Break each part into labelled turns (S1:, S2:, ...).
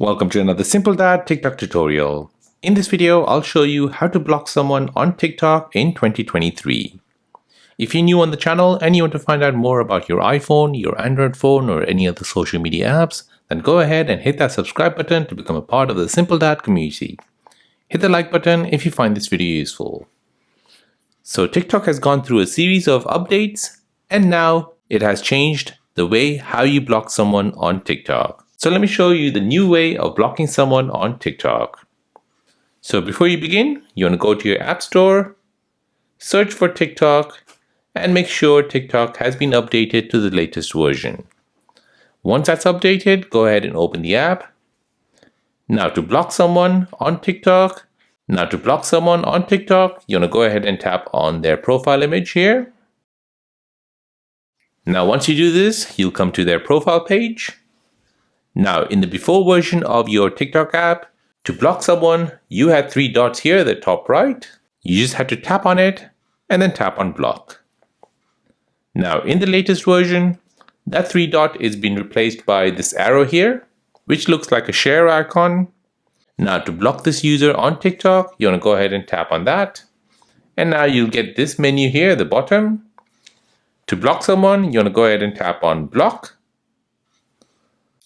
S1: Welcome to another Simple Dad TikTok tutorial. In this video, I'll show you how to block someone on TikTok in 2023. If you're new on the channel and you want to find out more about your iPhone, your Android phone, or any other social media apps, then go ahead and hit that subscribe button to become a part of the Simple Dad community. Hit the like button if you find this video useful. So TikTok has gone through a series of updates, and now it has changed the way how you block someone on TikTok. So let me show you the new way of blocking someone on TikTok. So before you begin, you want to go to your app store, search for TikTok, and make sure TikTok has been updated to the latest version. Once that's updated, go ahead and open the app. Now to block someone on TikTok, you want to go ahead and tap on their profile image here. Now once you do this, you'll come to their profile page. Now, in the before version of your TikTok app, to block someone, you had three dots here at the top right. You just had to tap on it and then tap on block. Now, in the latest version, that three dot is being replaced by this arrow here, which looks like a share icon. Now, to block this user on TikTok, you want to go ahead and tap on that. And now you'll get this menu here at the bottom. To block someone, you want to go ahead and tap on block.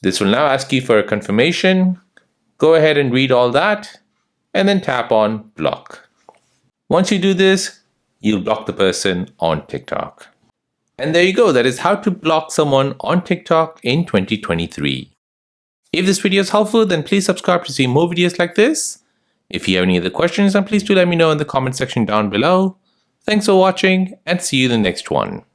S1: This will now ask you for a confirmation. Go ahead and read all that and then tap on block. Once you do this, you'll block the person on TikTok. And there you go. That is how to block someone on TikTok in 2023. If this video is helpful, then please subscribe to see more videos like this. If you have any other questions, then please do let me know in the comment section down below. Thanks for watching and see you in the next one.